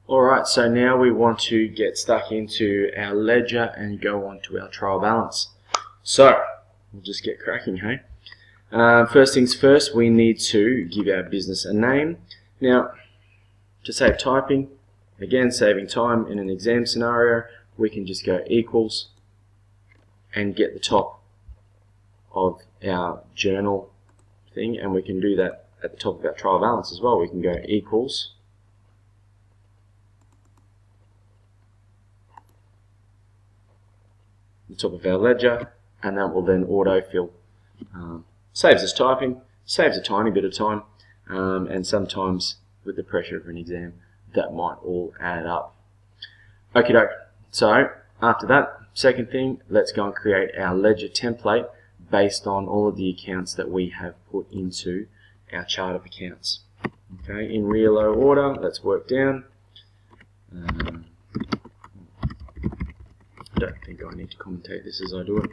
Alright, so now we want to get stuck into our ledger and go on to our trial balance. So, we'll just get cracking, hey? First things first, we need to give our business a name. Now, to save typing, again saving time in an exam scenario, we can just go equals and get the top of our journal thing, and we can do that at the top of our trial balance as well. We can go equals the top of our ledger, and that will then autofill. Saves us typing, saves a tiny bit of time, and sometimes with the pressure of an exam that might all add up. Okie doke. So after that, second thing, let's go and create our ledger template based on all of the accounts that we have put into our chart of accounts. Okay, in real low order, let's work down. I don't think I need to commentate this as I do it.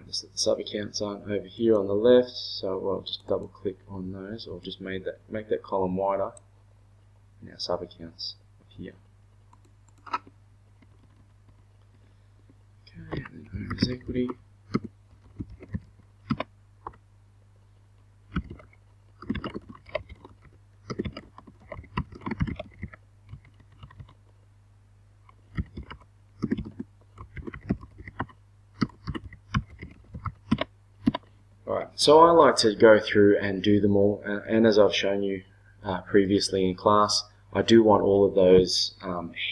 The sub accounts aren't over here on the left, so I'll just double click on those, or just make that column wider. And our sub accounts up here. Okay, and then owners equity. Alright, so I like to go through and do them all, and as I've shown you previously in class, I do want all of those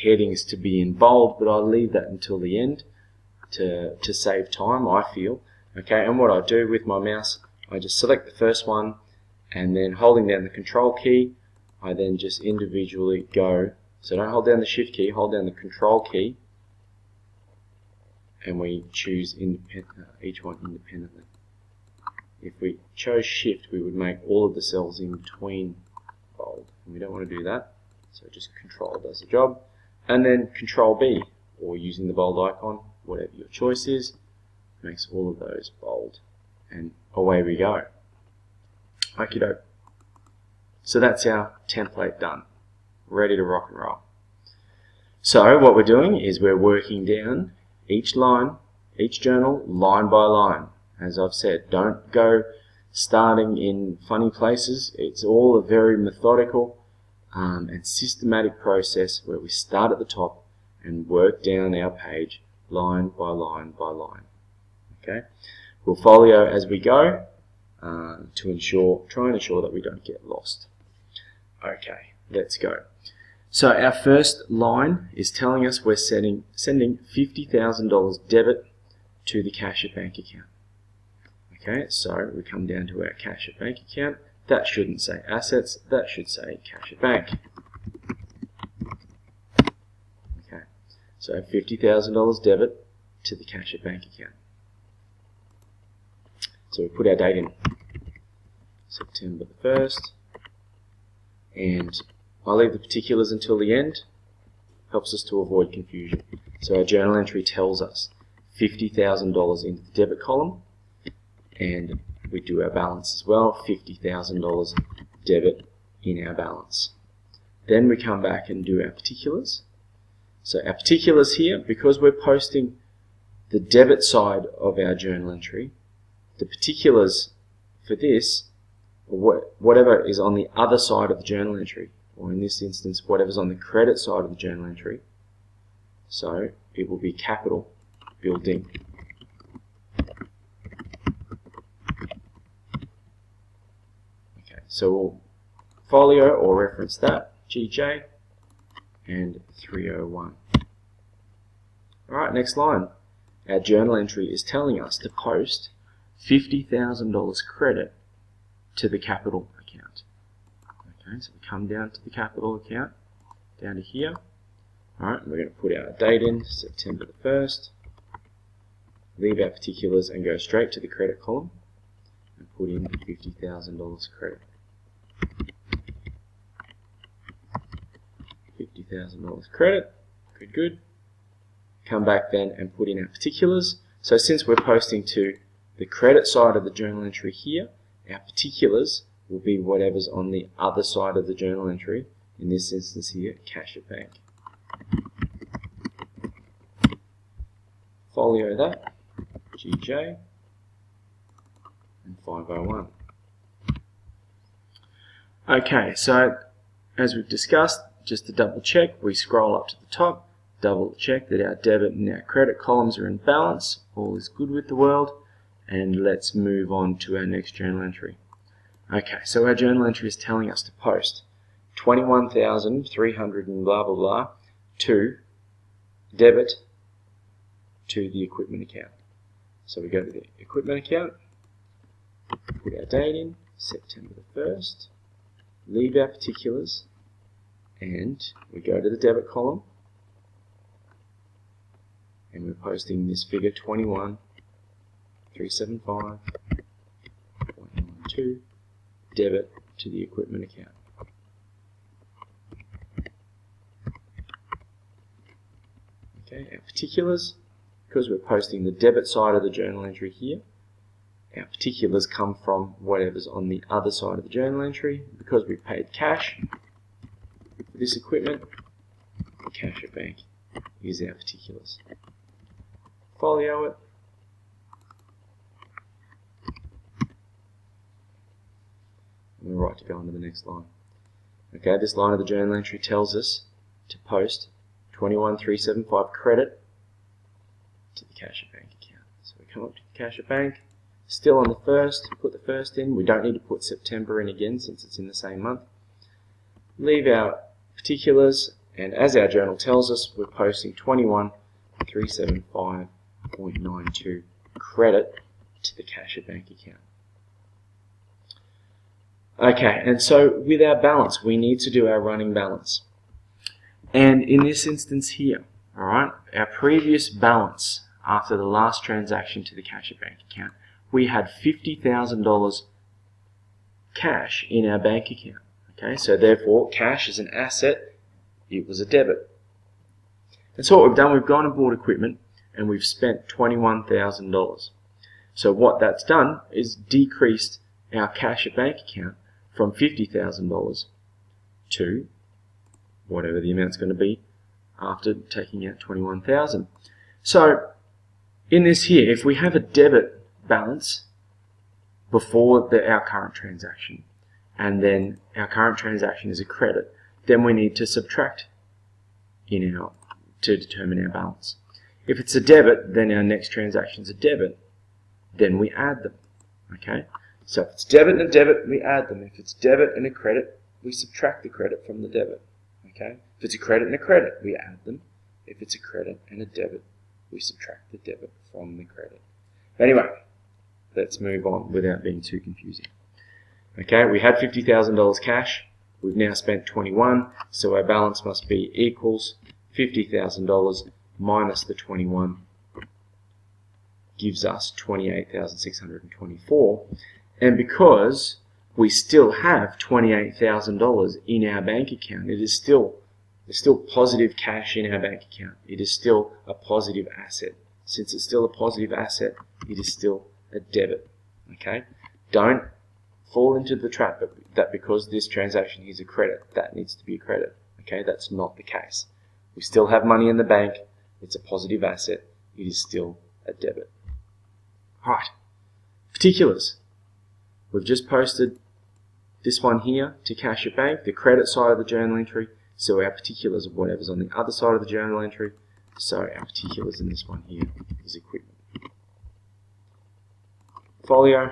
headings to be in bold, but I leave that until the end to save time, I feel. Okay, and what I do with my mouse, I just select the first one, and then holding down the control key, I then just individually go, so don't hold down the shift key, hold down the control key, and we choose each one independently. If we chose shift, we would make all of the cells in between bold, and we don't want to do that, so just control does the job, and then control B, or using the bold icon, whatever your choice is, makes all of those bold, and away we go. Okie doke. So that's our template done, ready to rock and roll. So what we're doing is we're working down each line, each journal, line by line. As I've said, don't go starting in funny places. It's all a very methodical and systematic process where we start at the top and work down our page line by line by line. Okay, we'll folio as we go to try and ensure that we don't get lost. Okay, let's go. So our first line is telling us we're sending $50,000 debit to the cash at bank account. Okay, so we come down to our cash at bank account. That shouldn't say assets, that should say cash at bank. Okay, so $50,000 debit to the cash at bank account. So we put our date in. September the 1st, and I'll leave the particulars until the end. Helps us to avoid confusion. So our journal entry tells us $50,000 into the debit column, and we do our balance as well, $50,000 debit in our balance. Then we come back and do our particulars. So our particulars here, because we're posting the debit side of our journal entry, the particulars for this, whatever is on the other side of the journal entry, or in this instance, whatever's on the credit side of the journal entry, so it will be capital building. Okay, so we'll folio or reference that, GJ, and 301. Alright, next line. Our journal entry is telling us to post $50,000 credit to the capital account. Okay, so we come down to the capital account, down to here. Alright, we're going to put our date in, September the 1st, leave our particulars and go straight to the credit column and put in $50,000 credit. $50,000 credit, good. Come back then and put in our particulars. So since we're posting to the credit side of the journal entry here, our particulars will be whatever's on the other side of the journal entry, in this instance here, cash at bank. Folio that, GJ, and 501. Okay, so as we've discussed, just to double check, we scroll up to the top, double check that our debit and our credit columns are in balance, all is good with the world, and let's move on to our next journal entry. Okay, so our journal entry is telling us to post 21,300 and blah blah blah to debit to the equipment account. So we go to the equipment account, put our date in, September the 1st, leave our particulars, and we go to the debit column, and we're posting this figure 21,375.92 debit to the equipment account. Okay, our particulars, because we're posting the debit side of the journal entry here, our particulars come from whatever's on the other side of the journal entry. Because we paid cash for this equipment, cash at bank is our particulars. Folio it. And we're right to go on to the next line. Okay, this line of the journal entry tells us to post 21,375 credit to the cash at bank account. So we come up to the cash at bank, still on the 1st, put the 1st in. We don't need to put September in again since it's in the same month. Leave our particulars, and as our journal tells us, we're posting 21,375.92 credit to the cash at bank account. Okay, and so with our balance, we need to do our running balance. And in this instance here, alright, our previous balance after the last transaction to the cash at bank account, we had $50,000 cash in our bank account. Okay, so therefore, cash is an asset, it was a debit. And so what we've done, we've gone and bought equipment, and we've spent $21,000. So what that's done is decreased our cash at bank account from $50,000 to whatever the amount's going to be after taking out $21,000. So in this here, if we have a debit balance before our current transaction, and then our current transaction is a credit, then we need to subtract to determine our balance. If it's a debit, then our next transaction is a debit, then we add them. Okay? So if it's debit and a debit, we add them. If it's debit and a credit, we subtract the credit from the debit. Okay? If it's a credit and a credit, we add them. If it's a credit and a debit, we subtract the debit from the credit. Anyway, let's move on without being too confusing. Okay, we had $50,000 cash. We've now spent 21, so our balance must be equals $50,000 minus the 21 gives us 28,624. And because we still have $28,000 in our bank account. There's still positive cash in our bank account. It is still a positive asset. Since it's still a positive asset, it is still a debit. Okay? Don't fall into the trap that because this transaction is a credit, that needs to be a credit. Okay? That's not the case. We still have money in the bank. It's a positive asset. It is still a debit. Right. Particulars. We've just posted this one here to Cash at Bank, the credit side of the journal entry. So our particulars of whatever's on the other side of the journal entry. So our particulars in this one here is equipment. Folio.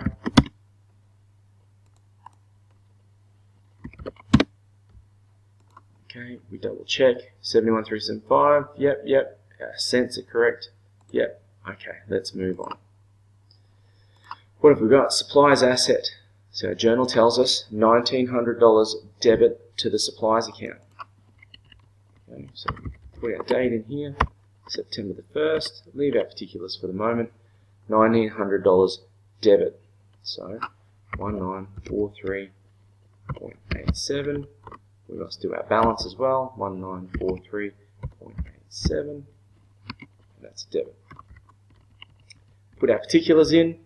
Okay, we double check. 71375. Yep. Our cents are correct. Yep. Okay, let's move on. What have we got? Supplies asset. So our journal tells us $1,900 debit to the supplies account. Okay, so put our date in here, September the 1st. Leave our particulars for the moment. $1,900 debit. So 1943.87. We must do our balance as well. 1943.87. That's debit. Put our particulars in.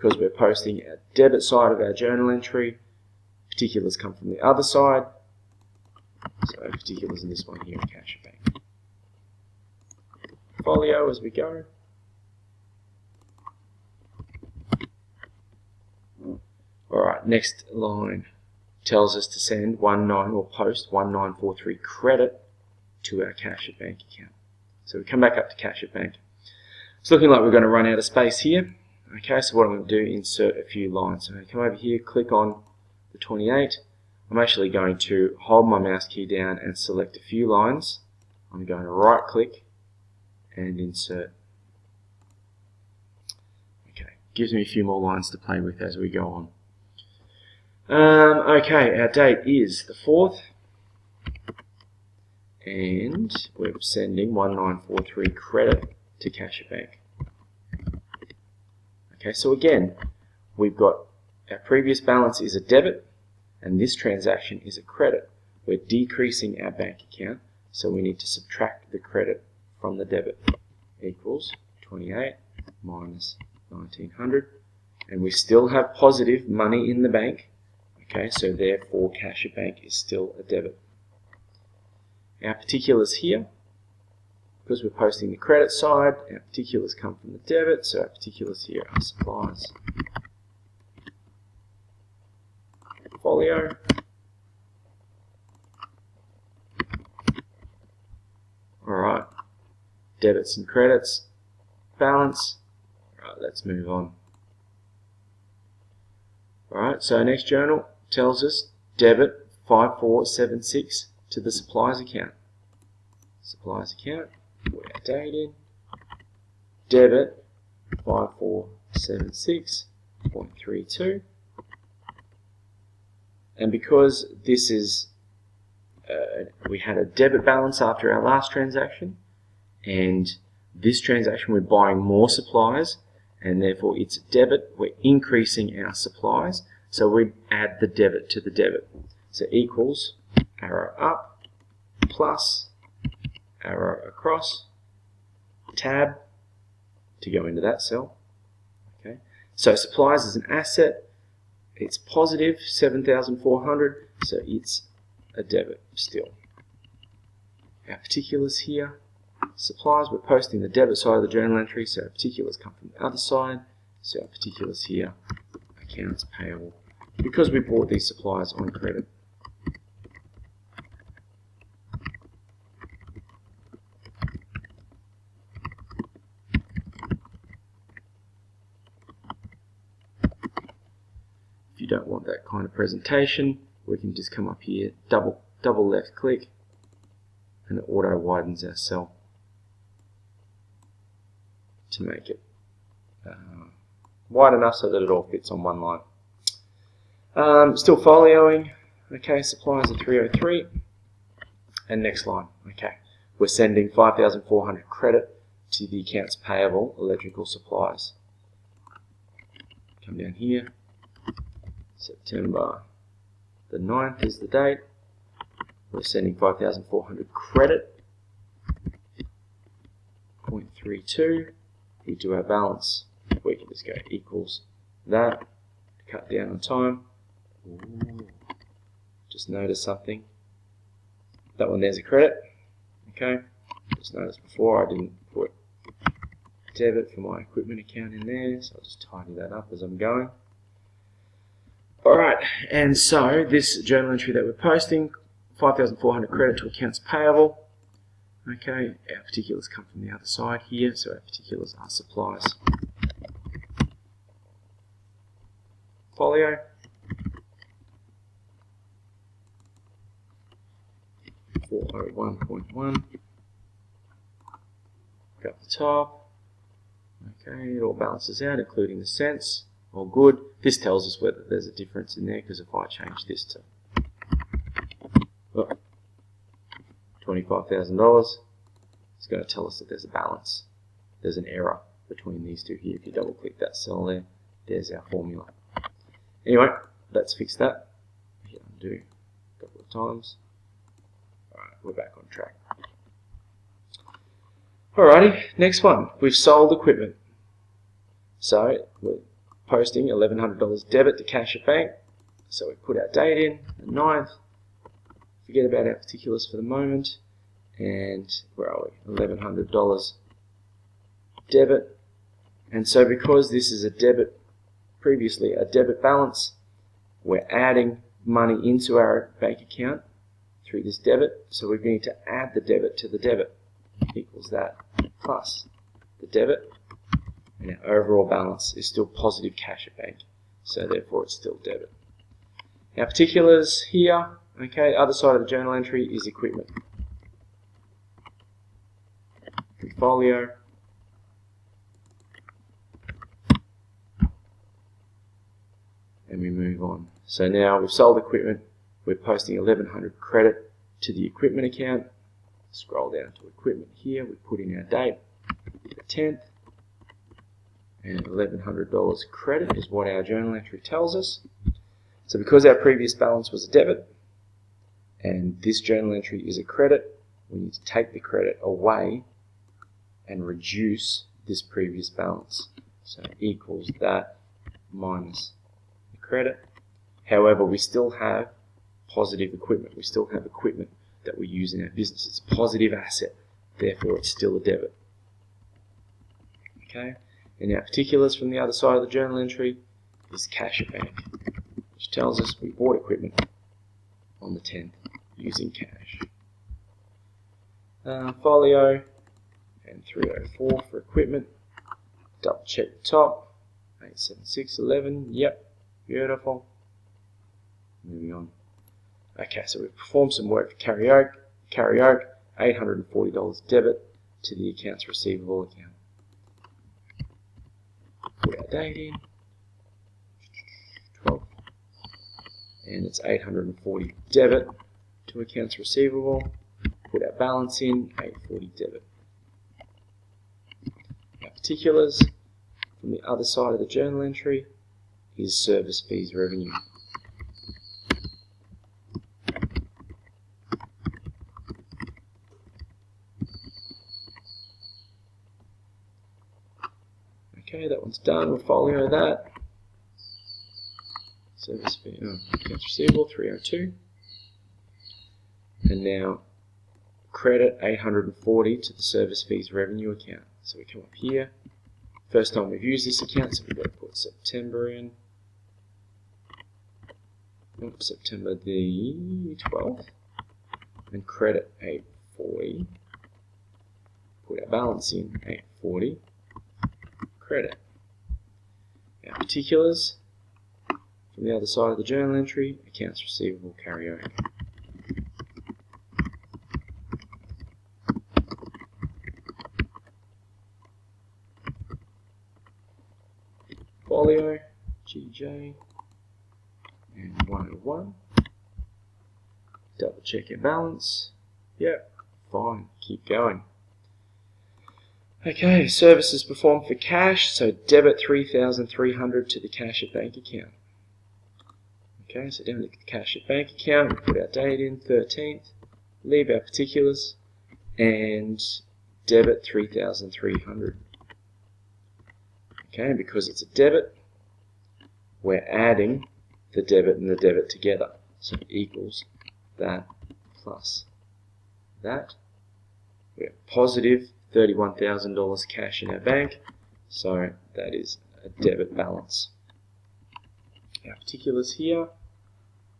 Because we're posting our debit side of our journal entry, particulars come from the other side. So particulars in this one here in Cash at Bank. Folio as we go. Alright, next line tells us to send post 1943 credit to our Cash at Bank account. So we come back up to Cash at Bank. It's looking like we're going to run out of space here. Okay, so what I'm going to do, insert a few lines. So I'm going to come over here, click on the 28. I'm actually going to hold my mouse key down and select a few lines. I'm going to right click and insert. Okay, gives me a few more lines to play with as we go on. Okay, our date is the 4th. And we're sending 1943 credit to Cash at Bank. Okay, so again, we've got our previous balance is a debit, and this transaction is a credit. We're decreasing our bank account, so we need to subtract the credit from the debit. Equals 28 minus 1900, and we still have positive money in the bank. Okay, so therefore Cash at Bank is still a debit. Our particulars here. Because we're posting the credit side, our particulars come from the debit, so our particulars here are supplies. Folio. Alright, debits and credits, balance. Alright, let's move on. Alright, so our next journal tells us debit 5476 to the supplies account. Supplies account. Put our date in, debit 5476.32, and because this is we had a debit balance after our last transaction, and this transaction we're buying more supplies, and therefore it's debit, we're increasing our supplies, so we add the debit to the debit. So equals arrow up plus arrow across, tab to go into that cell. Okay, so supplies is an asset. It's positive 7,400, so it's a debit still. Our particulars here, supplies, we're posting the debit side of the journal entry, so our particulars come from the other side. So our particulars here, accounts payable, because we bought these supplies on credit. If you don't want that kind of presentation, we can just come up here, double left click, and it auto widens our cell to make it wide enough so that it all fits on one line. Still folioing. Okay, supplies are 303, and next line. Okay, we're sending 5,400 credit to the accounts payable electrical supplies. Come down here, September the 9th is the date. We're sending 5,400 credit. 0.32 into our balance. We can just go equals that. Cut down on time. Ooh. Just notice something. That one there's a credit. Okay. Just noticed before I didn't put debit for my equipment account in there, so I'll just tidy that up as I'm going. Alright, and so this journal entry that we're posting, 5,400 credit to accounts payable. Okay, our particulars come from the other side here, so our particulars are supplies. Folio. 401.1. Go up the top. Okay, it all balances out, including the cents. All good. This tells us whether there's a difference in there, because if I change this to $25,000, it's going to tell us that there's a balance. There's an error between these two here. If you double click that cell there, there's our formula. Anyway, let's fix that. Hit undo a couple of times. Alright, we're back on track. Alrighty, next one. We've sold equipment. So we're posting $1,100 debit to cash at bank. So we put our date in, the 9th. Forget about our particulars for the moment. And where are we? $1,100 debit. And so because this is a debit, previously a debit balance, we're adding money into our bank account through this debit. So we need to add the debit to the debit. Equals that plus the debit. And our overall balance is still positive cash at bank. So therefore it's still debit. Our particulars here, okay, other side of the journal entry is equipment. Folio. And we move on. So now we've sold equipment. We're posting 1,100 credit to the equipment account. Scroll down to equipment here. We put in our date, the 10th. And $1,100 credit is what our journal entry tells us. So because our previous balance was a debit, and this journal entry is a credit, we need to take the credit away and reduce this previous balance. So equals that minus the credit. However, we still have positive equipment. We still have equipment that we use in our business. It's a positive asset, therefore it's still a debit. Okay. And our particulars from the other side of the journal entry is cash at bank, which tells us we bought equipment on the 10th using cash. Folio and 304 for equipment. Double check the top. 87611. Yep, beautiful. Moving on. Okay, so we've performed some work for Karaoke. $840 debit to the accounts receivable account. Put our date in, 12, and it's 840 debit to accounts receivable. Put our balance in, 840 debit. Our particulars from the other side of the journal entry is service fees revenue. Okay, that one's done. We'll folio that. Service fee, accounts receivable, 302. And now credit 840 to the service fees revenue account. So we come up here. First time we've used this account, so we've got to put September in. September the 12th. And credit 840. Put our balance in, 840. Credit. Our particulars from the other side of the journal entry, accounts receivable Karaoke. Folio, GJ, and 101. Double check your balance. Yep, fine, keep going. Okay, services performed for cash, so debit $3,300 to the cash at bank account. Okay, so down to the cash at bank account, we put our date in, 13th, leave our particulars, and debit 3,300. Okay, and because it's a debit, we're adding the debit and the debit together. So it equals that plus that. We have positive $31,000 cash in our bank, so that is a debit balance. Our particulars here,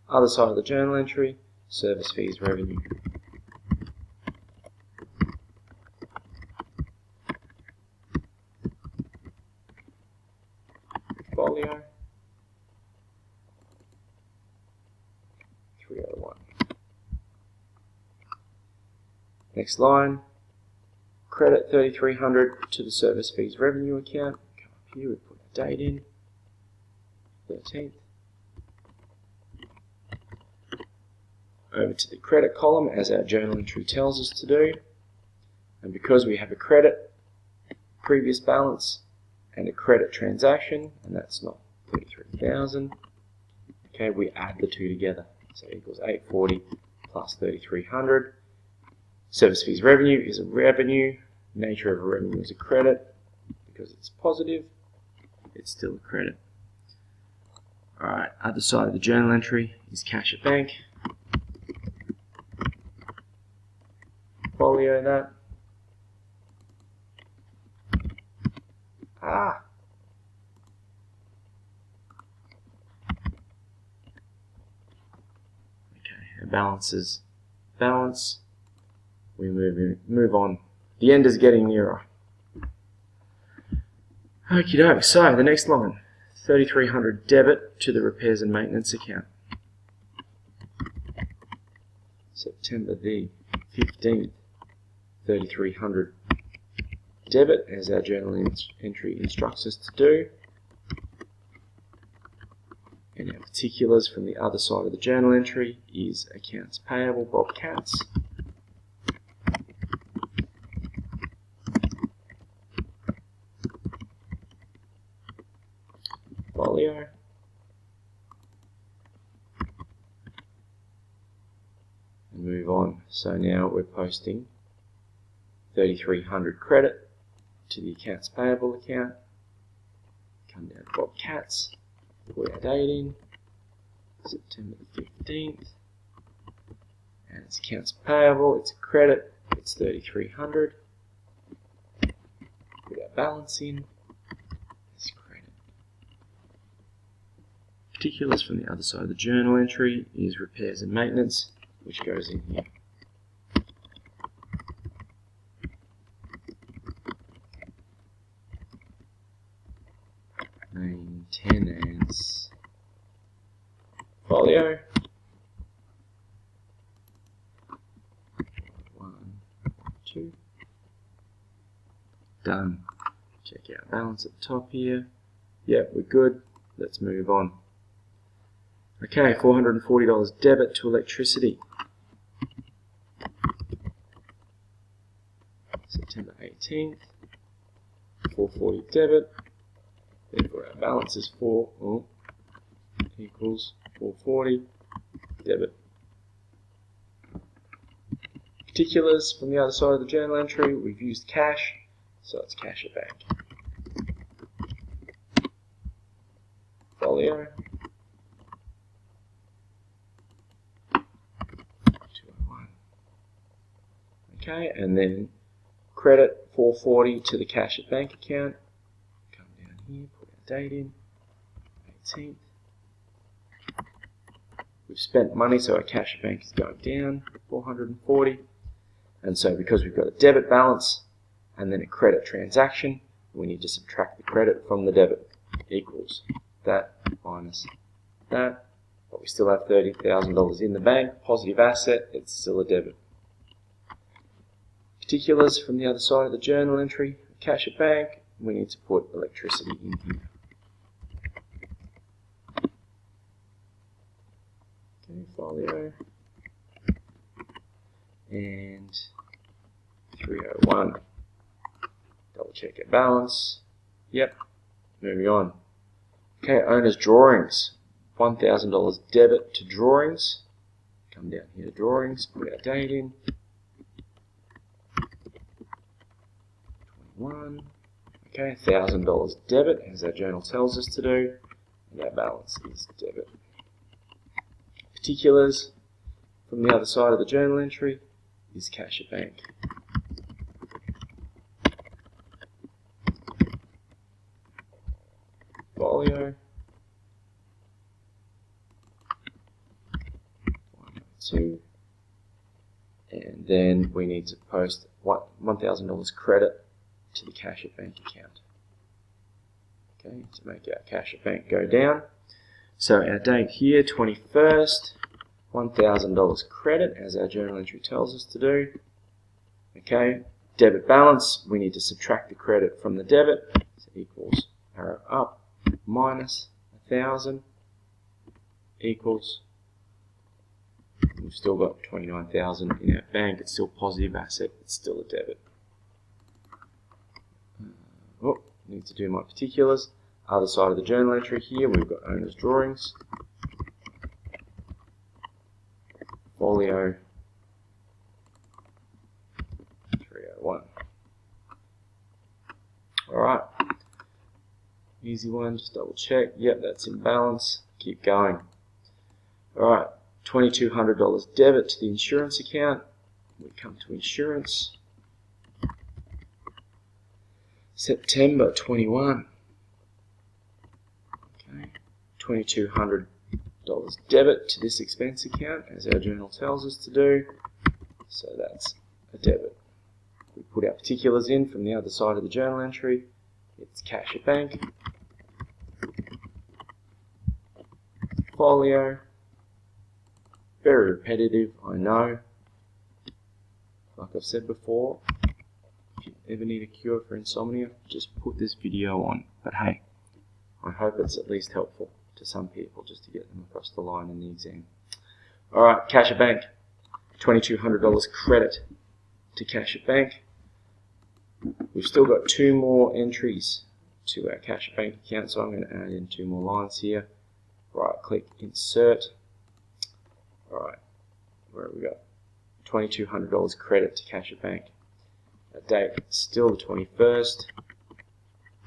other side of the journal entry, service fees revenue. Folio 301. Next line, credit 3,300 to the service fees revenue account. Come up here, we put a date in, 13th. Over to the credit column as our journal entry tells us to do. And because we have a credit previous balance and a credit transaction, and that's not 33,000, okay, we add the two together. So it equals 840 plus 3,300. Service fees revenue is a revenue. Nature of a revenue is a credit. Because it's positive, it's still a credit. Alright, other side of the journal entry is cash at bank. Folio that. Okay, our balances balance. We move on. The end is getting nearer. Okie doke, so the next line, 3,300 debit to the repairs and maintenance account. September the 15th, 3,300 debit, as our journal entry instructs us to do. And our particulars from the other side of the journal entry is accounts payable, Bob Katz. Folio. And move on. So now we're posting 3,300 credit to the accounts payable account. Come down to Bob Katz, put our date in, September the 15th, and it's accounts payable, it's a credit, it's 3,300. Put our balance in, it's credit. Particulars from the other side of the journal entry is repairs and maintenance, which goes in here. Maintenance folio. 1, 2. Done. Check out balance at the top here. Yep, we're good. Let's move on. Okay, $440 debit to electricity. September 18th. 440 debit. Therefore our balance is equals 440 debit. Particulars from the other side of the journal entry, we've used cash, so it's cash at bank. Folio 201. Okay, and then credit 440 to the cash at bank account. Come down here, put our date in, 18th. We've spent money, so our cash at bank is going down, 440. And so because we've got a debit balance and then a credit transaction, we need to subtract the credit from the debit. Equals that minus that. But we still have $30,000 in the bank, positive asset, it's still a debit. Particulars from the other side of the journal entry, cash at bank, we need to put electricity in here. Okay, folio. And 301. Double check our balance. Yep. Moving on. Okay, owner's drawings. $1,000 debit to drawings. Come down here to drawings, put our date in. 21. Okay, $1,000 debit, as our journal tells us to do, and our balance is debit. Particulars from the other side of the journal entry is cash at bank. Folio. 102. And then we need to post $1,000 credit to the cash at bank account. Okay, to make our cash at bank go down. So our date here, 21st, $1,000 credit, as our journal entry tells us to do. Okay, debit balance, we need to subtract the credit from the debit, so equals arrow up, minus 1,000 equals, we've still got 29,000 in our bank, it's still a positive asset, it's still a debit. Need to do my particulars. Other side of the journal entry here, we've got owner's drawings, folio 301. Alright, easy one, just double check. Yep, that's in balance. Keep going. Alright, $2,200 debit to the insurance account. We come to insurance. September 21. Okay, $2,200 debit to this expense account, as our journal tells us to do. So that's a debit. We put our particulars in from the other side of the journal entry. It's cash at bank. Folio. Very repetitive, I know. Like I've said before, if you ever need a cure for insomnia, just put this video on. But hey, I hope it's at least helpful to some people just to get them across the line in the exam. Alright, cash at bank. $2,200 credit to cash at bank. We've still got 2 more entries to our cash at bank account, so I'm going to add in 2 more lines here. Right click, insert. Alright, where have we got? $2,200 credit to cash at bank. Our date is still the 21st.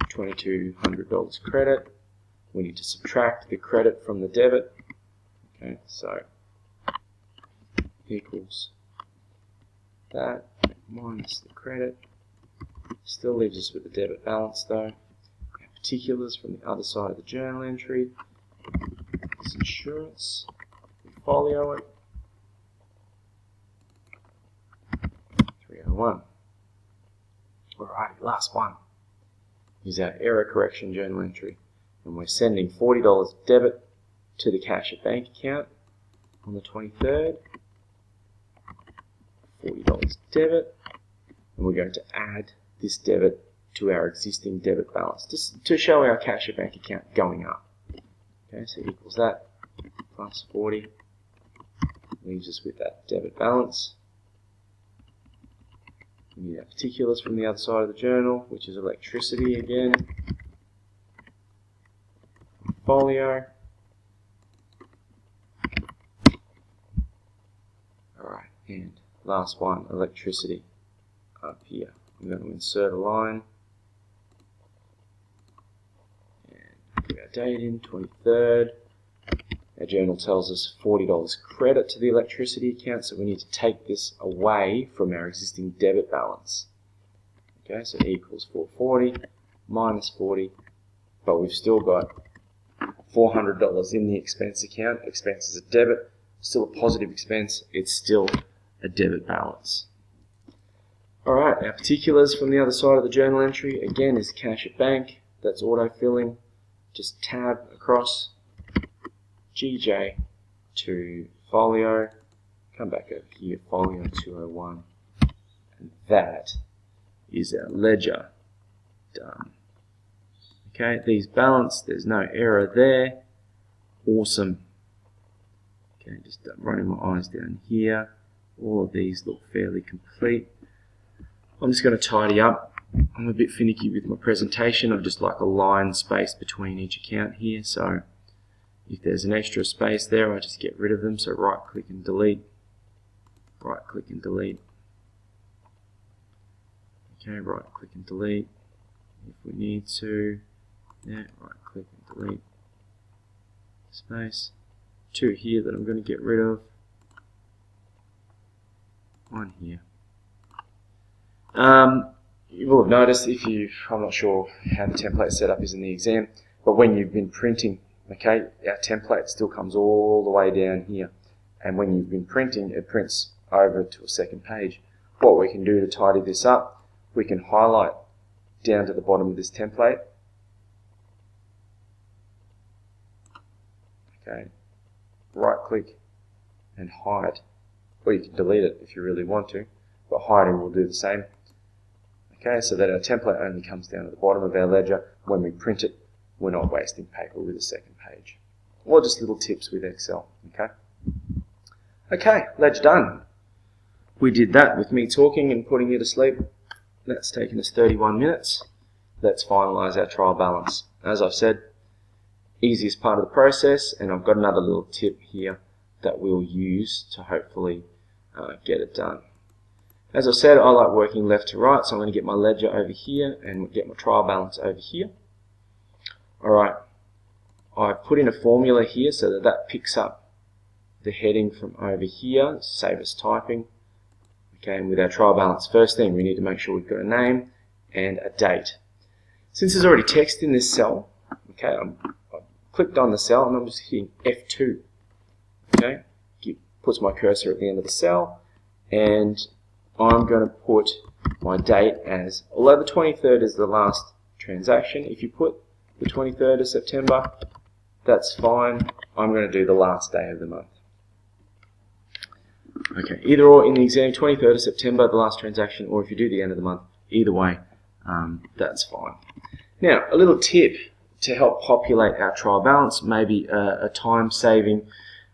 $2,200 credit. We need to subtract the credit from the debit. Okay, so equals that minus the credit. Still leaves us with the debit balance though. Our particulars from the other side of the journal entry is insurance. We folio it. 301. Alright, last one is our error correction journal entry, and we're sending $40 debit to the cash at bank account on the 23rd. $40 debit, and we're going to add this debit to our existing debit balance just to show our cash at bank account going up. Okay, so equals that plus 40 leaves us with that debit balance. We need our particulars from the other side of the journal, which is electricity again. Folio. Alright, and last one, electricity up here. I'm going to insert a line and put our date in, 23rd. Our journal tells us $40 credit to the electricity account, so we need to take this away from our existing debit balance. Okay, so equals 440 minus 40, but we've still got $400 in the expense account. Expense is a debit, still a positive expense, it's still a debit balance. Alright, our particulars from the other side of the journal entry, again, is cash at bank. That's auto-filling. Just tab across GJ to folio, come back over here, folio 201, and that is our ledger done. Okay, these balance, there's no error there. Awesome. Okay, just running my eyes down here. All of these look fairly complete. I'm just going to tidy up. I'm a bit finicky with my presentation. I've just like a line space between each account here, so If there's an extra space there, I just get rid of them. So right click and delete. Right click and delete. Okay, right click and delete if we need to. Yeah, right click and delete. Space. 2 here that I'm going to get rid of. 1 here. You will have noticed I'm not sure how the template setup is in the exam, but when you've been printing, okay, our template still comes all the way down here. And when you've been printing, it prints over to a second page. What we can do to tidy this up, we can highlight down to the bottom of this template. Okay, right click and hide, or you can delete it if you really want to, but hiding will do the same. Okay, so that our template only comes down to the bottom of our ledger. When we print it, we're not wasting paper with a second page. Or just little tips with Excel. Okay, okay, ledger done. We did that with me talking and putting you to sleep. That's taken us 31 minutes. Let's finalize our trial balance. As I've said, easiest part of the process, and I've got another little tip here that we'll use to hopefully get it done. As I said, I like working left to right, so I'm going to get my ledger over here and get my trial balance over here. Alright, I've put in a formula here so that that picks up the heading from over here, save us typing. Okay, and with our trial balance, first thing we need to make sure we've got a name and a date. Since there's already text in this cell, okay, I've clicked on the cell and I'm just hitting F2. Okay, puts my cursor at the end of the cell, and I'm going to put my date as, although the 23rd is the last transaction, if you put the 23rd of September, that's fine. I'm going to do the last day of the month. Okay, either or in the exam, 23rd of September, the last transaction, or if you do the end of the month, either way, that's fine. Now, a little tip to help populate our trial balance, maybe a time-saving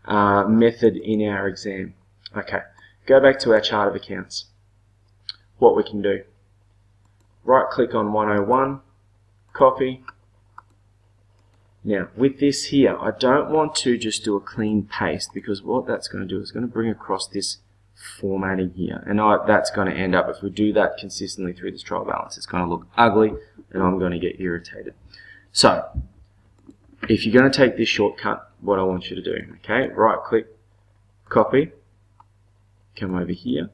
method in our exam. Okay, go back to our chart of accounts. What we can do, right-click on 101, copy. Now, with this here, I don't want to just do a clean paste, because what that's going to do is going to bring across this formatting here, and that's going to end up, if we do that consistently through this trial balance, it's going to look ugly, and I'm going to get irritated. So, if you're going to take this shortcut, what I want you to do, okay, right-click, copy, come over here,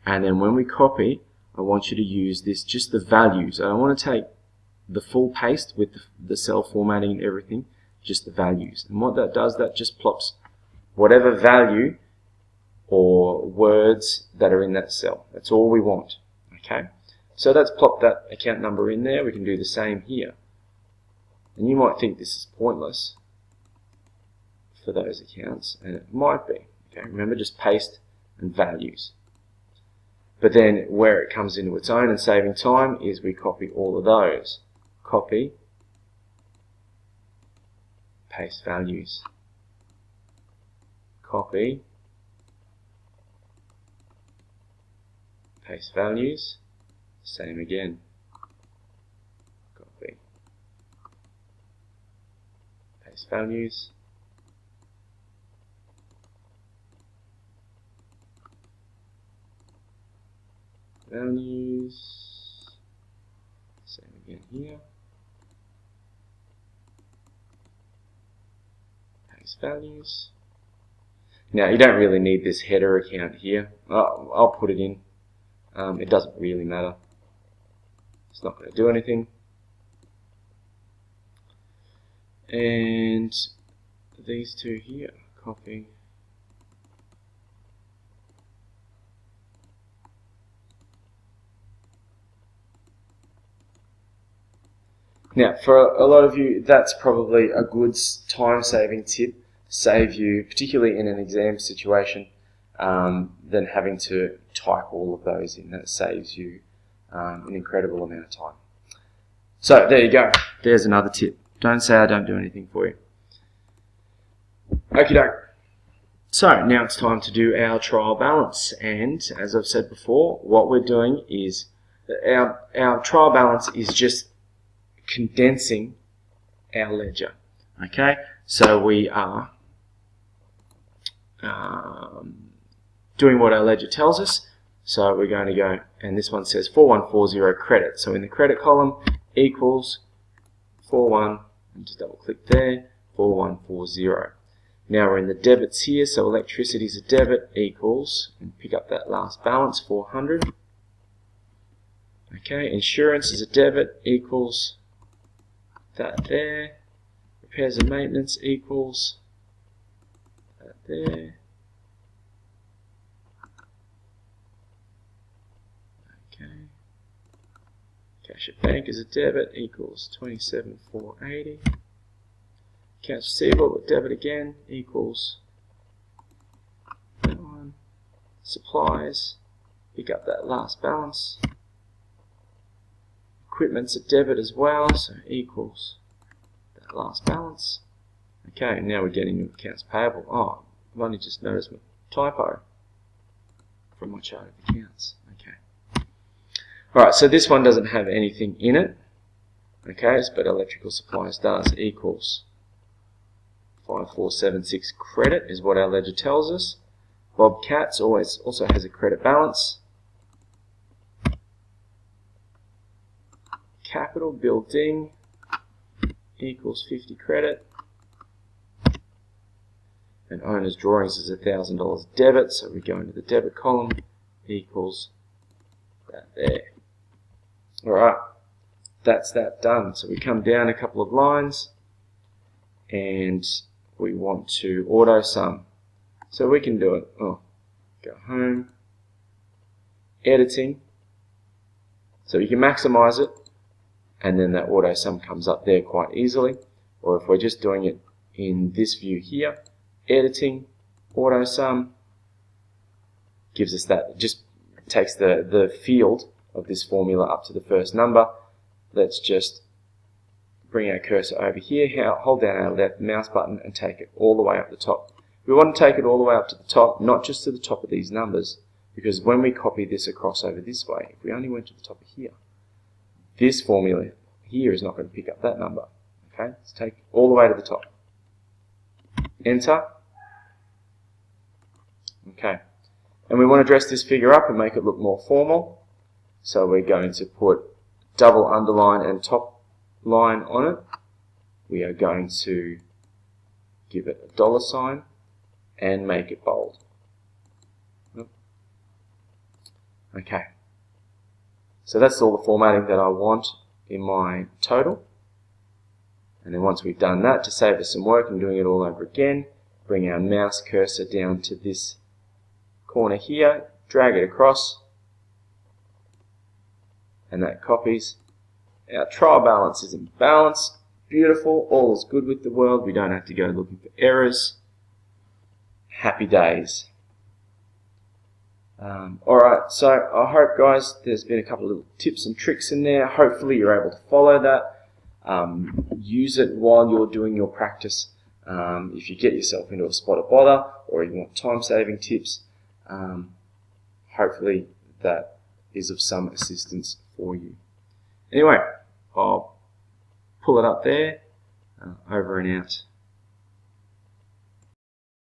and then when we copy, I want you to use this, just the values. I don't want to take the full paste with the cell formatting and everything, just the values. And what that does, that just plops whatever value or words that are in that cell. That's all we want. Okay, so that's plopped that account number in there. We can do the same here. And you might think this is pointless for those accounts, and it might be. Okay, remember, just paste and values. But then where it comes into its own and saving time is we copy all of those. Copy, paste values. Copy, paste values, same again. Copy, paste values. Values, same again here. Paste values. Now you don't really need this header account here. I'll put it in. It doesn't really matter. It's not going to do anything. And these two here, copy. Now, for a lot of you, that's probably a good time-saving tip to save you, particularly in an exam situation, than having to type all of those in. That saves you an incredible amount of time. So, there you go. There's another tip. Don't say I don't do anything for you. Okie doke. So, now it's time to do our trial balance. And, as I've said before, what we're doing is, our trial balance is just condensing our ledger. Okay, so we are doing what our ledger tells us. So we're going to go, and this one says 4140 credit. So in the credit column, equals 41, and just double click there, 4140. Now we're in the debits here, so electricity is a debit, equals, and pick up that last balance, 400. Okay, insurance is a debit, equals that there. Repairs and maintenance equals that there. Okay. Cash at bank is a debit, equals 27,480. Accounts receivable, a debit again, equals that one. Supplies, pick up that last balance. Equipment's a debit as well, so equals that last balance. Okay, now we're getting into accounts payable. Oh, I've only just noticed my typo from my chart of accounts. Okay. Alright, so this one doesn't have anything in it. Okay, but electrical supplies does, equals 5476 credit is what our ledger tells us. Bobcats also has a credit balance. Capital building equals 50 credit. And owner's drawings is $1,000 debit, so we go into the debit column, equals that there. Alright, that's that done. So we come down a couple of lines and we want to auto sum. So we can do it. Oh, go home, editing. So you can maximize it, and then that auto sum comes up there quite easily. Or if we're just doing it in this view here, editing, auto sum, gives us that, just takes the field of this formula up to the first number. Let's just bring our cursor over here, hold down our left mouse button and take it all the way up the top. We want to take it all the way up to the top, not just to the top of these numbers, because when we copy this across over this way, if we only went to the top of here, this formula here is not going to pick up that number. Okay, let's take it all the way to the top. Enter. Okay, and we want to dress this figure up and make it look more formal. So we're going to put double underline and top line on it. We are going to give it a $sign and make it bold. Okay, so that's all the formatting that I want in my total. And then once we've done that, to save us some work and doing it all over again, bring our mouse cursor down to this corner here, drag it across, and that copies. Our trial balance is in balance. Beautiful, all is good with the world. We don't have to go looking for errors. Happy days. Alright, so I hope, guys, there's been a couple of little tips and tricks in there. Hopefully you're able to follow that. Use it while you're doing your practice. If you get yourself into a spot of bother or you want time-saving tips, hopefully that is of some assistance for you. Anyway, I'll pull it up there, over and out.